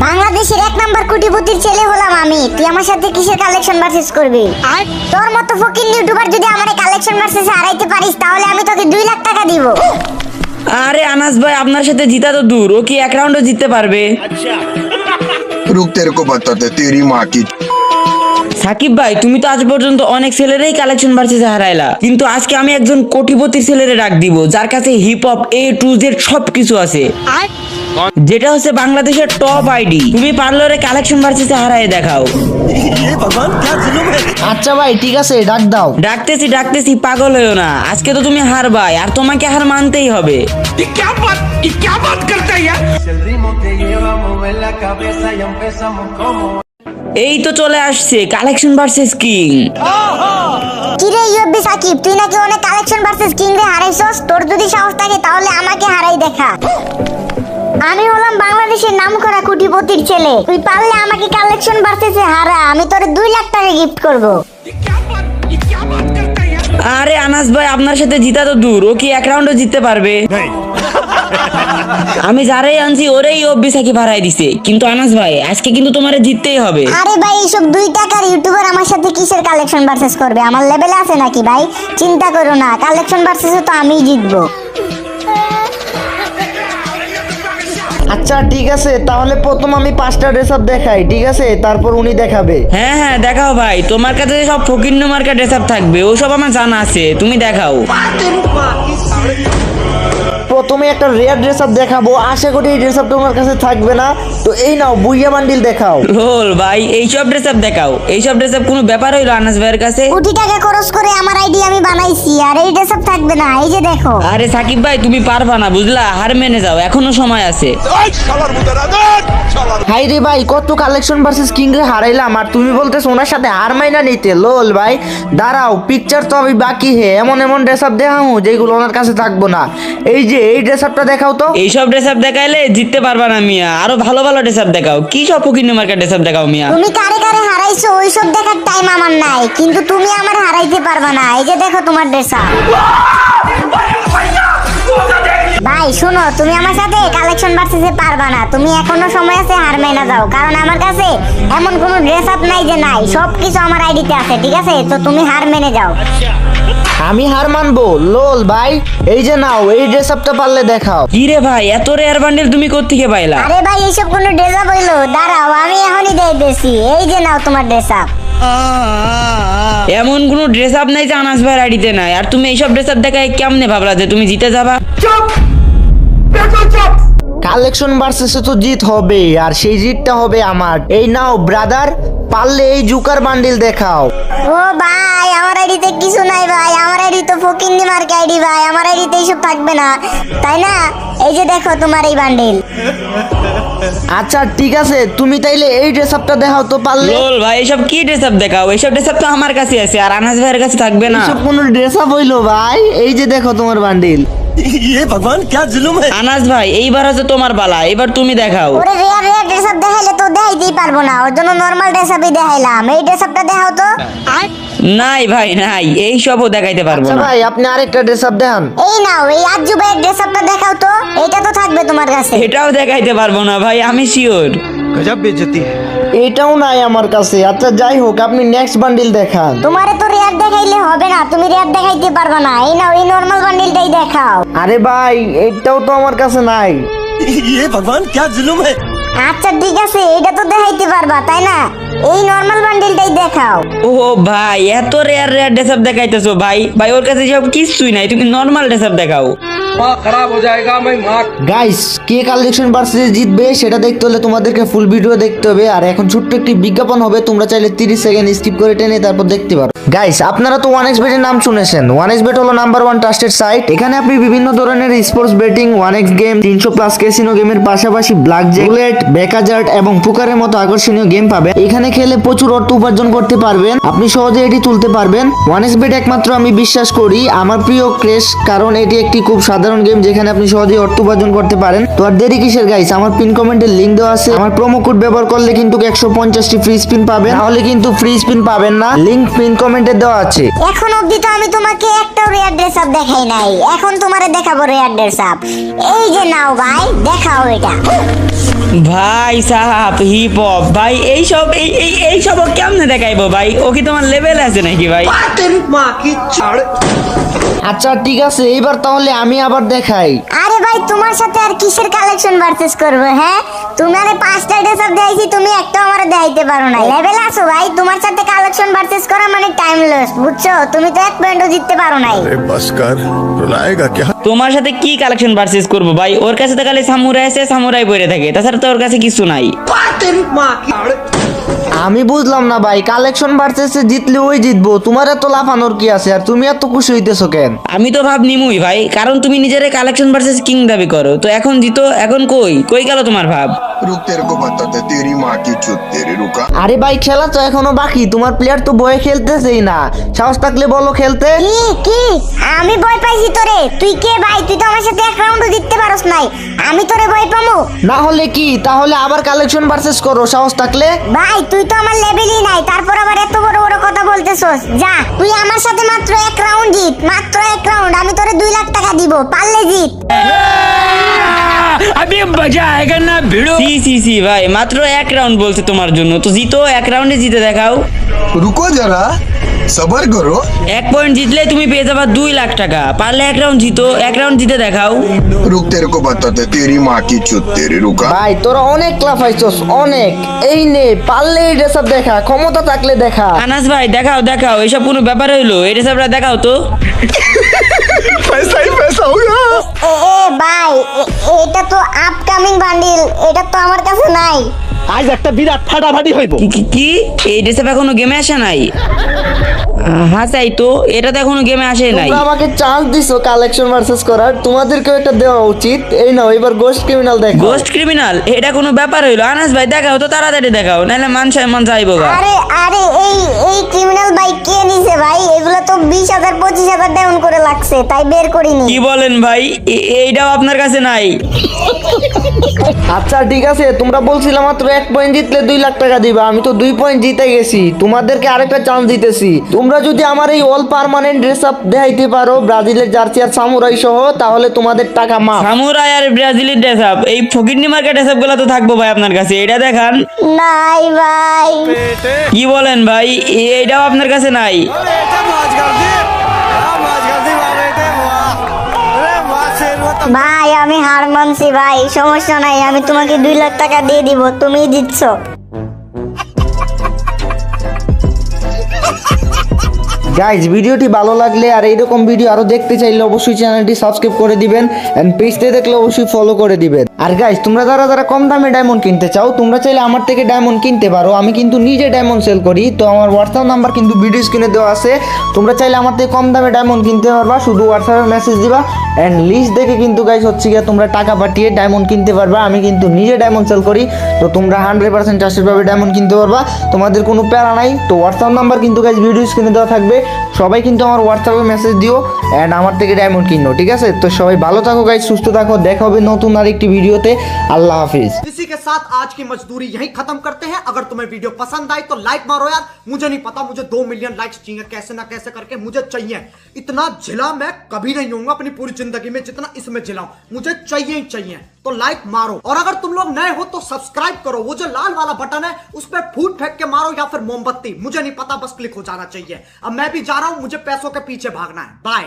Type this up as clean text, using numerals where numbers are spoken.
বাংলাদেশের এক নাম্বার কোটিপতির ছেলে হলাম আমি, তুই আমার সাথে কিসের কালেকশন ভার্সেস করবি? তোর মতো ফকির ইউটিউবার যদি আমার কালেকশন ভার্সেস হারাইতে পারিস তাহলে আমি তোকে 2 লাখ টাকা দিব। আরে আনাস ভাই, আপনার সাথে জিতা তো দূর, ও কি 1 রাউন্ডও জিততে পারবে? रुक तेरे को बताते तेरी माँ की। সাকিব ভাই, তুমি তো আজ পর্যন্ত অনেক ছেলেরই কালেকশন ভার্সেসে হারাইলা, কিন্তু আজকে আমি একজন কোটিপতির ছেলেরে ডাক দিব যার কাছে hip hop A to Z সবকিছু আছে, যেটা হচ্ছে বাংলাদেশের টপ আইডি। তুমি পারলে ওরে কালেকশন ভার্সেসে হারায় দেখাও। আচ্ছা ভাই ঠিক আছে, ডাক দাও। ডাকতেছি, পাগল হয়েও না। আজকে তো তুমি হারবাই, আর তোমাকে হার মানতেই হবে। ¿Y qué बात करता है यार? এই তো চলে আসছে কালেকশন ভার্সেস কিং। কি রে ইউবি সাকিব, তুই নাকি অনেক কালেকশন ভার্সেস কিং রে হারাইছস? তোর যদি সাহস থাকে তাহলে আমাকে হারাই দেখা। আমি হলাম বাংলাদেশের নামকরা কোটিপতির ছেলে, তুই পারলে আমাকে কালেকশন ভার্সেসে হারা, আমি তোরে 2 লাখ টাকা গিফট করব। আরে আনাস ভাই, আপনার সাথে জিতা তো দূর, ও কি 1 রাউন্ডও জিততে পারবে? আমি যারাই আনছি ওরেই অব্বি সাকিব হারাই দিছে, কিন্তু আনাস ভাই আজকে কিন্তু তোমারে জিততেই হবে। আরে ভাই, এইসব 2 টাকার ইউটিউবার আমার সাথে কিসের কালেকশন ভার্সেস করবে? আমার লেভেলে আছে নাকি ভাই? চিন্তা করো না, কালেকশন ভার্সেসে তো আমিই জিতবো। আচ্ছা ঠিক আছে, তাহলে প্রথম আমি 5টা ড্রেস আপ দেখাই, ঠিক আছে? তারপর উনি দেখাবে। হ্যাঁ দেখাও ভাই, তোমার কাছে সব ফকিন্ন মার্কা ড্রেস আপ থাকবে, ওসব আমার জানা আছে, তুমি দেখাও। প্রথমে একটা রেয়ার ড্রেস আপ দেখাবো, আশা করি এই ড্রেস আপ তোমার কাছে থাকবে না। তো এই নাও, বুইয়া বান্ডিল দেখাও। রোল ভাই, এইসব ড্রেস আপ দেখাও। এইসব ড্রেস আপ কোনো ব্যাপার হইলো আনাস ভাইয়ের কাছে? কোটি টাকা খরচ করে আমার আইডি আমি বানাইছি, আর এই ড্রেস আপ থাকবে না, এই যে দেখো। আরে সাকিব ভাই, তুমি পারবা না বুঝলা, হার মেনে যাও, এখনো সময় আছে। হাই রে ভাই, কত কালেকশন ভার্সেস কিং রে হারাইলাম, আর তুমি বলতেছ ওনার সাথে হার মাইনা নিতে। লোল ভাই দাঁড়াও, পিকচার তো আমি বাকি হে, এমন ড্রেস আপ দেখাবো যেগুলো ওনার কাছে থাকবো না। এই যে এই ড্রেস আপটা দেখাও তো। এইসব ড্রেস আপ দেখাইলে জিততে পারবা না মিয়া, আরো ভালো ভালো ড্রেস আপ দেখাও। কি সব ফকিন্ন মার্কা ড্রেস আপ দেখাও মিয়া। তুমি কারে কারে হারাইছো ওইসব দেখার টাইম আমার নাই, কিন্তু তুমি আমার হারাইতে পারবা না। এই যে দেখো তোমার ড্রেস আপ। ভাই শোনো, তুমি আমার সাথে কালেকশন ভার্সেসে পারবা না, তুমি এখনো সময় আছে, হার মেনে যাও, কারণ আমার কাছে এমন কোনো ড্রেস আপ নাই যে নাই, সবকিছু আমার আইডিতে আছে, ঠিক আছে? তো তুমি হার মেনে যাও। আমি হার মানবো? লোল ভাই এই যে নাও, এই ড্রেস আপটা পারলে দেখাও। কি রে ভাই, এত রেয়ার বান্ডেল তুমি কোত্থেকে পাইলা? আরে ভাই, এইসব কোনো ড্রেস আপ হইলো? দাঁড়াও, আমি এখনই দিতেছি। এই যে নাও তোমার ড্রেস আপ। এমন কোনো ড্রেস আপ নাই যে আনাস ভাইয়ের আইডিতে নাই, আর তুমি এইসব ড্রেস আপ দেখায় কেমনে ভাবলা যে তুমি জিতে যাবা? কালেকশন ভার্সেসে তো জিত হবে, আর সেই জিতটা হবে আমার। এই নাও ব্রাদার, পারলে এই জুকার বান্ডিল দেখাও। ও ভাই, আমার আইডিতে কিছু নাই ভাই, আমার আইডি তো ফকিন্নি মার্কা আইডি ভাই, আমার আইডিতে এইসব থাকবে না, তাই না? এই যে দেখো তোমার এই বান্ডিল। আচ্ছা ঠিক আছে, তুমি তাইলে এই ড্রেস আপটা দেখাও তো পারলে। রোল ভাই, এইসব কি ড্রেস আপ দেখাও? এইসব ড্রেস আপ তো আমার কাছে আছে, আর আনাস ভাইয়ের কাছে থাকবে না। এসব কোন ড্রেস আপ হইলো ভাই? এই যে দেখো তোমার বান্ডিল। ये भगवान क्या जुल्म है? আনাস ভাই, এইবার হচ্ছে তোমার পালা, এবার তুমি দেখাও। ওরে রেয়ার রেয়ার ড্রেস আপ দেখাইলে তো দেখাইতেই পারবো না, ওর জন্য নরমাল ড্রেস আপই দেখাইলাম। এই ড্রেস আপটা দেখাও তো। নাই ভাই নাই, এই সবও দেখাইতে পারবো আচ্ছা না। ভাই, আপনি আরেকটা ড্রেস আপ দেখান। এই নাও, এই আজ্জু ভাইয়ের ড্রেস আপটা দেখাও তো, এটা তো থাকবে তোমার কাছে। এটাও দেখাইতে পারবো না ভাই, আমি শিওর। गजब बेइज्जती है। এইটাও নাই আমার কাছে। আচ্ছা যাই হোক, আপনি নেক্সট বান্ডিল দেখান। তোমারে তো রেয়ার দেখাইলে হবে না, তুমি রেয়ার দেখাইতে পারবা না। এই নাও, এই নরমাল বান্ডিলটাই দেখাও। আরে ভাই, এইটাও তো আমার কাছে নাই। ये भगवान क्या जुल्म है? আচ্ছা ঠিক আছে, এটা তো দেখাইতে পারবা তাই না? এই নরমাল বান্ডিলটাই দেখাও। ও ভাই, এত রেয়ার রেয়ার ড্রেস আপ দেখাইতেছো ভাই? ভাই ওর কাছে সব কিছুই নাই, তুমি নরমাল ড্রেস আপ দেখাও। গাইস, কে কালেকশন ভার্সেসে জিতবে সেটা দেখতে হলে তোমাদেরকে ফুল ভিডিও দেখতে হবে। আর এখন ছোট্ট একটি বিজ্ঞাপন হবে, তোমরা চাইলে 30 সেকেন্ড স্কিপ করে টেনে তারপর দেখতে পারো। গাইস, আপনারা তো 1xbet এর নাম শুনেছেন। 1xbet হলো নাম্বার 1 ট্রাস্টেড সাইট। এখানে আপনি বিভিন্ন ধরনের sports betting, 1x game, 300+ casino গেমের পাশাপাশি ব্ল্যাক জ্যাক, রুলেট, ব্যাকহাজার্ড এবং পোকারের মতো আকর্ষণীয় গেম পাবেন। এখানে খেলে প্রচুর অর্থ উপার্জন করতে পারবেন, আপনি সহজে এটি তুলতে পারবেন। 1xbet একমাত্র আমি বিশ্বাস করি, আমার প্রিয় ক্রেশ, কারণ এটি একটি খুব সাধারণ গেম যেখানে আপনি সহজেই অর্থ উপার্জন করতে পারেন। তো আর দেরি কিসের গাইস, আমার পিন কমেন্টের লিংক দেওয়া আছে। আমার প্রোমো কোড ব্যবহার করলে কিন্তু 150টি ফ্রি স্পিন পাবেন, নাহলে কিন্তু ফ্রি স্পিন পাবেন না। লিংক পিন কমেন্টে দেওয়া আছে। এখন অবধি তো আমি তোমাকে একটা রেয়ার ড্রেস আপ দেখাই নাই, এখন তোমারে দেখাবো রেয়ার ড্রেস আপ। এই যে নাও ভাই, দেখাও এটা। ভাই সাহাব হিপ হপ ভাই এইসব এইসব কেমনে দেখাইবো ভাই? ও কি তোমার লেভেল আছে নাকি ভাই? तेरी माँ की छाड़। আচ্ছা ঠিক আছে, এইবার তাহলে আমি আবার দেখাই। আরে ভাই তোমার সাথে আর কিসের কালেকশন ভার্সেস করবো? হ্যাঁ তুমি আরে 5টা ড্রেস আপ দেখাইছি, তুমি একটা আমারে দেখাইতে পারো না। লেভেল আছো ভাই, তোমার সাথে কালেকশন ভার্সেস করা মানে টাইম লস, বুঝছো? তুমি তো এক পয়েন্টও জিততে পারো নাই। बस कर रुलाएगा क्या তোমার সাথে কি কালেকশন ভার্সেস করবো ভাই? ওর কাছে তো খালি সামুরাই আছে, সামুরাই পরে থাকে, তাছাড়া তো ওর কাছে কিছু নাই। तेरी माँ की छाड़। আমি বুঝলাম না ভাই, কালেকশন ভার্সেসে জিতলে ওই জিতবো, তোমার এত লাফানোর কি আছে? আর তুমি এত খুশি হইতেছো কেন? আমি তো ভাব নিমুই ভাই, কারণ তুমি নিজের কালেকশন ভার্সেস কিং দাবি করো, তো এখন জিতো, এখন কই কই গেল তোমার ভাব? रुक तेरे को बताते तेरी माँ की चुत तेरी रुका আরে ভাই খেলা তো এখনো বাকি, তোমার প্লেয়ার তো বয়ে খেলতেছেই না। সাহস থাকলে বলো খেলতে। কি কি আমি ভয় পাইছি তোরে? তুই কে ভাই? তুই তো আমার সাথে এক রাউন্ডও জিততে পারোস নাই, আমি তোরে ভয় পামু? না হলে কি, তাহলে আবার কালেকশন ভার্সেস করো সাহস থাকলে। ভাই তুই তো আমার লেভেলই নাই, তারপর আবার এত বড় বড় কথা বলতেছস। যা তুই আমার সাথে মাত্র এক রাউন্ড জিত, মাত্র এক রাউন্ড, আমি তোরে 2 লাখ টাকা দিব, পারলে জিত। अभी मजा आएगा ना भिड़ो। সি ভাই, মাত্র এক রাউন্ড বলছে তোমার জন্য, তো জিতো, এক রাউন্ডে জিতে দেখাও। रुको जरा सबर करो 1 পয়েন্ট জিতলে তুমি পেয়ে যাবা 2 লাখ টাকা, পারলে এক রাউন্ড জিতো, এক রাউন্ড জিতে দেখাও। रुक तेरे को बताते तेरी माँ की चुत तेरी रुका ভাই তোরা অনেক লাফাইছস অনেক, এই নে পারলে এই ড্রেস আপ দেখা, ক্ষমতা থাকলে দেখা। আনাস ভাই দেখাও দেখাও, এসব কোনো ব্যাপার হইলো? এটা সবরা দেখাও তো। पैसा ही पैसा होगा এ ভাই এটা তো আপকামিং বান্ডিল, এটা তো আমার কাছে নাই। आज একটা বিরাট ফাটাফাটি হইব। কি এই ড্রেসআপ এখনো গেমে আসে নাই? হ্যাঁ তাই তো, এটা তো এখনো গেমে আসে নাই। তোমরা আমাকে চান্স দিছো কালেকশন ভার্সেস করার, তোমাদেরকেও এটা দেওয়া উচিত। এই নাও এবার গোস্ট ক্রিমিনাল দেখো। গোস্ট ক্রিমিনাল, এটা কোনো ব্যাপার হইলো? আনাস ভাই দেখাও তো, তাড়াতাড়ি দেখাও, নাহলে মান যাইবো গা। আরে আরে এই ক্রিমিনাল ভাই কে নিছে ভাই? এগুলো তো 20,000 25,000 ডাউন করে লাগছে, তাই বের করিনি। কি বলেন ভাই? এইটাও আপনার কাছে নাই? আচ্ছা ঠিক আছে, তোমরা বলছিলে মাত্র 1 পয়েন্ট জিতলে 2 লাখ টাকা দিবা, আমি তো 2 পয়েন্ট জিতে গেছি, তোমাদেরকে আরেকটা চান্স দিতেছি। তোমরা যদি আমার এই অল পার্মানেন্ট ড্রেস আপ দেখাইতে পারো, ব্রাজিলের জার্সি আর সামুরাই সহ, তাহলে তোমাদের টাকা মাফ। সামুরাই আর ব্রাজিলের ড্রেসআপ, এই ফকিন্নি মার্কেট ড্রেসআপ গুলো তো থাকবো ভাই আপনার কাছে, এটা দেখান। নাই ভাই। কি বলেন ভাই? এইটাও আপনার কাছে নাই? ভাই আমি হার মানছি ভাই, সমস্যা নাই, আমি তোমাকে 2 লাখ টাকা দিয়ে দিব, তুমি দিচ্ছ। গাইজ ভিডিওটি ভালো লাগলে আর এইরকম ভিডিও আরো দেখতে চাইলে অবশ্যই চ্যানেলটি সাবস্ক্রাইব করে দিবেন, এন্ড পেজতে দেখলে অবশ্যই ফলো করে দিবেন। আর গাইজ তোমরা যারা কম দামে ডায়মন্ড কিনতে চাও, তোমরা চাইলে আমার থেকে ডায়মন্ড কিনতে পারো, আমি কিন্তু নিজে ডায়মন্ড সেল করি। তো আমার হোয়াটসঅ্যাপ নাম্বার কিন্তু ভিডিও স্ক্রিনে দেওয়া আছে, তোমরা চাইলে আমার থেকে কম দামে ডায়মন্ড কিনতে পারবা, শুধু হোয়াটসঅ্যাপে মেসেজ দিবা, এন্ড লিস্ট দেখে কিন্তু গাইজ হচ্ছে গিয়ে তোমরা টাকা পাঠিয়ে ডায়মন্ড কিনতে পারবা। আমি কিন্তু নিজে ডায়মন্ড সেল করি, তো তোমরা 100% ট্রাস্টেডভাবে ডায়মন্ড কিনতে পারবা, তোমাদের কোনো প্যারা নাই। তো হোয়াটসঅ্যাপ নাম্বার কিন্তু গাইজ ভিডিও স্ক্রিনে দেওয়া থাকবে, সবাই কিন্তু আমার হোয়াটসঅ্যাপে মেসেজ দিও এন্ড আমার থেকে ডায়মন্ড কিনো, ঠিক আছে? তো সবাই ভালো থাকো গাইজ, সুস্থ থাকো, দেখা হবে নতুন আরেকটি ভিডিওতে। আল্লাহ হাফিজ। इसी के साथ आज की मजदूरी यहीं खत्म करते हैं। अगर तुम्हें वीडियो पसंद आई तो लाइक मारो यार, मुझे नहीं पता, मुझे 2 मिलियन लाइक्स चाहिए, कैसे ना कैसे करके मुझे चाहिए। इतना झिला मैं कभी नहीं होऊंगा अपनी पूरी जिंदगी में जितना इसमें झिलाऊं, मुझे चाहिए ही चाहिए। तो लाइक मारो, और अगर तुम लोग नए हो तो सब्सक्राइब करो, वो जो लाल वाला बटन है उस पर फूट फेंक के मारो या फिर मोमबत्ती, मुझे नहीं पता, बस क्लिक हो जाना चाहिए। अब मैं भी जा रहा हूं, मुझे पैसों के पीछे भागना है। बाय।